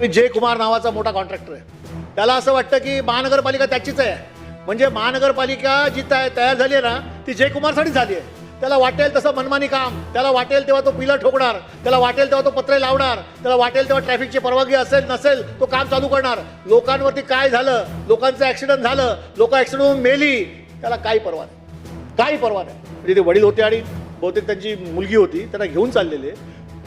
जय कुमार नावाचा मोठा कॉन्ट्रॅक्टर आहे. त्याला असं वाटतं की महानगरपालिका त्याचीच आहे. म्हणजे महानगरपालिका जी तयार झाली आहे ना ती जय कुमारसाठी झाली आहे. त्याला वाटेल तसं मनमानी काम, त्याला वाटेल तेव्हा तो पिलं ठोकणार, त्याला वाटेल तेव्हा तो पत्रे लावणार, त्याला वाटेल तेव्हा ट्रॅफिकची परवानगी असेल नसेल तो काम चालू करणार. लोकांवरती काय झालं, लोकांचं ॲक्सिडेंट झालं, लोक ॲक्सिडेंट होऊन मेली, त्याला काही पर्वा नाही, काही पर्वा नाही. म्हणजे ते वडील होते आणि बहुतेक त्यांची मुलगी होती, त्यांना घेऊन चाललेले.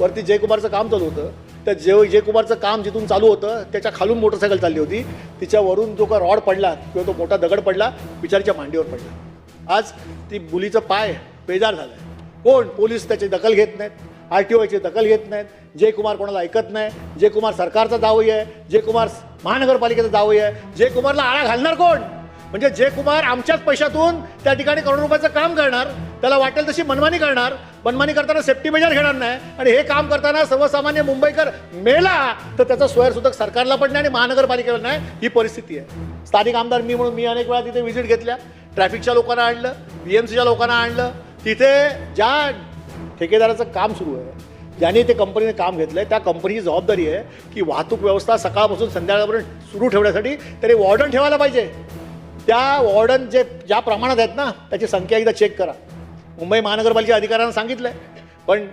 वरती जयकुमारचं काम चालू होतं. त्या जयकुमारचं काम जिथून चालू होतं त्याच्या खालून मोटरसायकल चालली होती. तिच्यावरून जो का रॉड पडला किंवा तो मोठा दगड पडला, बिचारीच्या मांडीवर पडला. आज ती मुलीचं पाय बेजार झालं आहे. कोण? पोलीस त्याची दखल घेत नाहीत, RTOची दखल घेत नाहीत. जयकुमार कोणाला ऐकत नाही. जयकुमार सरकारचा जावई आहे, जयकुमार महानगरपालिकेचा जावई आहे. जयकुमारला आळा घालणार कोण? म्हणजे जयकुमार आमच्याच पैशातून त्या ठिकाणी करोड रुपयाचं काम करणार, त्याला वाटेल तशी मनमानी करणार. मनमानी करताना सेफ्टी मेजर घेणार नाही आणि हे काम करताना सर्वसामान्य मुंबईकर मेला तर त्याचा स्वयंसूतक सरकारला पण नाही आणि महानगरपालिकेला नाही. ही परिस्थिती आहे. स्थानिक आमदार म्हणून मी अनेक वेळा तिथे व्हिजिट घेतल्या. ट्रॅफिकच्या लोकांना आणलं, BMCच्या लोकांना आणलं. तिथे ज्या ठेकेदाराचं काम सुरू आहे, ज्याने ते कंपनीने काम घेतलं आहे, त्या कंपनीची जबाबदारी आहे की वाहतूक व्यवस्था सकाळपासून संध्याकाळपर्यंत सुरू ठेवण्यासाठी त्याने वॉर्डन ठेवायला पाहिजे. त्या वॉर्डन ज्या प्रमाणात आहेत ना त्याची संख्या एकदा चेक करा. मुंबई महानगरपालिका अधिकाऱ्यांना सांगितलं आहे, पण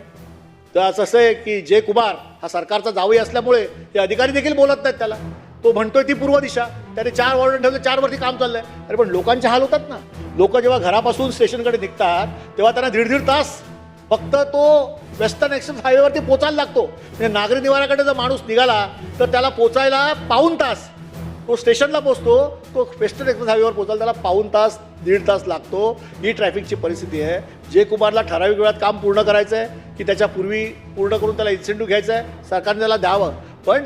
असं आहे की जयकुमार हा सरकारचा जावई असल्यामुळे ते अधिकारी देखील बोलत नाहीत त्याला. तो म्हणतोय ती पूर्व दिशा, त्याने 4 वॉर्डन ठेवले, 4 वरती काम चाललंय. अरे पण लोकांचे हाल होतात ना. लोक जेव्हा घरापासून स्टेशनकडे निघतात तेव्हा त्यांना 1.5 तास फक्त तो वेस्टर्न एक्सप्रेस हायवेवरती पोचायला लागतो. म्हणजे नागरी निवाराकडे जर माणूस निघाला तर त्याला पोचायला पाऊण तास, तो स्टेशनला पोचतो, तो वेस्टर्न एक्सप्रेस हायवेवर पोचायला त्याला पाऊण तास 1.5 तास लागतो. ही ट्रॅफिकची परिस्थिती आहे. जयकुमारला ठराविक वेळात काम पूर्ण करायचं आहे की त्याच्यापूर्वी पूर्ण करून त्याला इन्सेंटिव्ह घ्यायचं आहे, सरकारने त्याला द्यावं. पण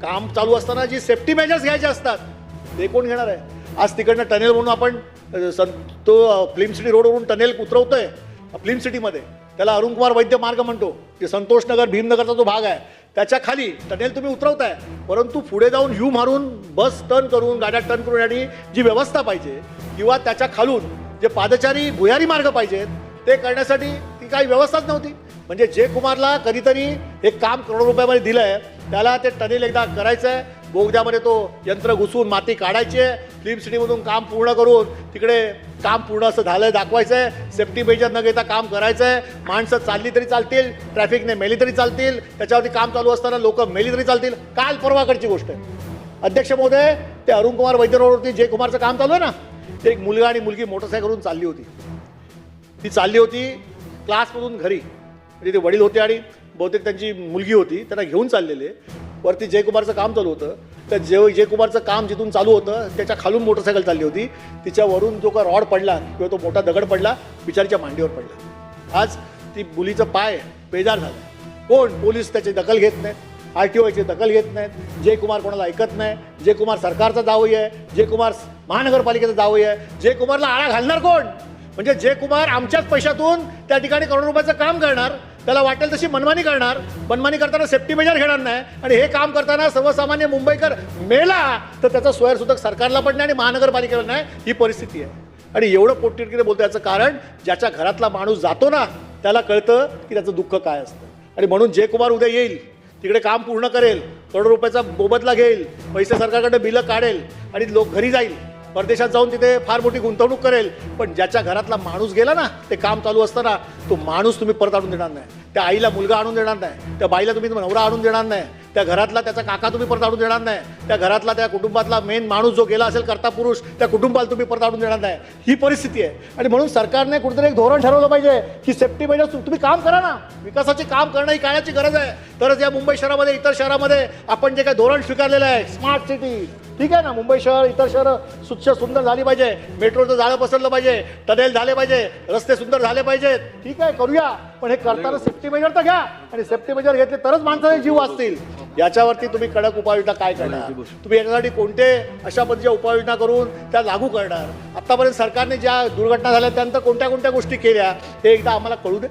काम चालू असताना जी सेफ्टी मेजर्स घ्यायचे असतात ते कोण घेणार आहे? आज तिकडनं टनेल म्हणून आपण तो फिल्म सिटी रोडवरून टनेल उतरवतोय फिल्म सिटीमध्ये, त्याला अरुण कुमार वैद्य मार्ग म्हणतो. की संतोषनगर भीमनगरचा जो भाग आहे त्याच्या खाली टनेल तुम्ही उतरवताय, परंतु पुढे जाऊन यू मारून बस टर्न करून गाड्या टर्न करून आणि जी व्यवस्था पाहिजे किंवा त्याच्या खालून जे पादचारी भुयारी मार्ग पाहिजेत ते करण्यासाठी ती काही व्यवस्थाच नव्हती. म्हणजे जयकुमारला कधीतरी एक काम करोड रुपयामध्ये दिलं आहे, त्याला ते टनेल एकदा करायचं आहे. बोगद्यामध्ये तो यंत्र घुसून माती काढायची आहे, फिल्म सिटीमधून काम पूर्ण करून तिकडे काम पूर्ण असं झालं दाखवायचं आहे. सेफ्टी मेजर न घेता काम करायचं आहे. माणसं चालली तरी चालतील, ट्रॅफिकने मेली तरी चालतील, त्याच्यावरती काम चालू असताना लोक मेली तरी चालतील. काल परवाकडची गोष्ट आहे अध्यक्ष महोदय, ते अरुण कुमार वैद्य रोडवरती जयकुमारचं काम चालू आहे ना, ते एक मुलगा आणि मुलगी मोटरसायकलवरून चालली होती. ती चालली होती क्लासमधून घरी. म्हणजे ते वडील होते आणि बहुतेक त्यांची मुलगी होती, त्यांना घेऊन चाललेले. वरती जयकुमारचं काम चालू होतं. त्या जयकुमारचं काम जिथून चालू होतं त्याच्या खालून मोटरसायकल चालली होती. तिच्यावरून जो का रॉड पडला किंवा तो मोठा दगड पडला, बिचारीच्या मांडीवर पडला. आज ती मुलीचं पाय बेजार झालं. कोण? पोलीस त्याची दखल घेत नाहीत, RTOची दखल घेत नाहीत. जयकुमार कोणाला ऐकत नाही. जयकुमार सरकारचा जावई आहे, जयकुमार महानगरपालिकेचा जावई आहे. जयकुमारला आळा घालणार कोण? म्हणजे जयकुमार आमच्याच पैशातून त्या ठिकाणी करोड रुपयाचं काम करणार, त्याला वाटेल तशी मनमानी करणार. मनमानी करताना सेफ्टी मेजर घेणार नाही आणि हे काम करताना सर्वसामान्य मुंबईकर मेला तर त्याचा स्वयंसूतक सरकारला पण नाही आणि महानगरपालिकेला नाही. ही परिस्थिती आहे. आणि एवढं पोटतिडकीने बोलतो याचं कारण ज्याच्या घरातला माणूस जातो ना त्याला कळतं की त्याचं दुःख काय असतं. आणि म्हणून जयकुमार उद्या येईल, तिकडे काम पूर्ण करेल, करोड रुपयाचा मोबदला घेईल, पैसे सरकारकडे बिलं काढेल आणि लोक घरी जाईल, परदेशात जाऊन तिथे फार मोठी गुंतवणूक करेल. पण ज्याच्या घरातला माणूस गेला ना ते काम चालू असताना, तो माणूस तुम्ही परत आणून देणार नाही. त्या आईला मुलगा आणून देणार नाही, त्या बाईला तुम्ही नवरा आणून देणार नाही, त्या घरातला त्याचा काका तुम्ही परत आणून देणार नाही, त्या घरातला त्या कुटुंबातला मेन माणूस जो गेला असेल कर्ता पुरुष त्या कुटुंबाला तुम्ही परत आणून देणार नाही. ही परिस्थिती आहे. आणि म्हणून सरकारने कुठेतरी एक धोरण ठरवलं पाहिजे की सेफ्टी मेजर तुम्ही काम करा ना. विकासाचे काम करणं ही काळाची गरज आहे. तरच या मुंबई शहरामध्ये इतर शहरामध्ये आपण जे काही धोरण स्वीकारलेलं आहे स्मार्ट सिटी, ठीक आहे ना, मुंबई शहर इतर शहरं स्वच्छ सुंदर झाली पाहिजे, मेट्रोचं जाळं पसरलं पाहिजे, टनेल झाले पाहिजे, रस्ते सुंदर झाले पाहिजेत, ठीक आहे करूया. पण हे करताना सेफ्टी मेजर तर घ्या आणि सेफ्टी मेजर घेतले तरच माणसाचे जीव वाचतील. याच्यावरती तुम्ही कडक उपाययोजना काय करणार? तुम्ही याच्यासाठी कोणते अशा पद्धतीच्या उपाययोजना करून त्या लागू करणार? आतापर्यंत सरकारने ज्या दुर्घटना झाल्या त्यानंतर कोणत्या कोणत्या गोष्टी केल्या हे एकदा आम्हाला कळू दे.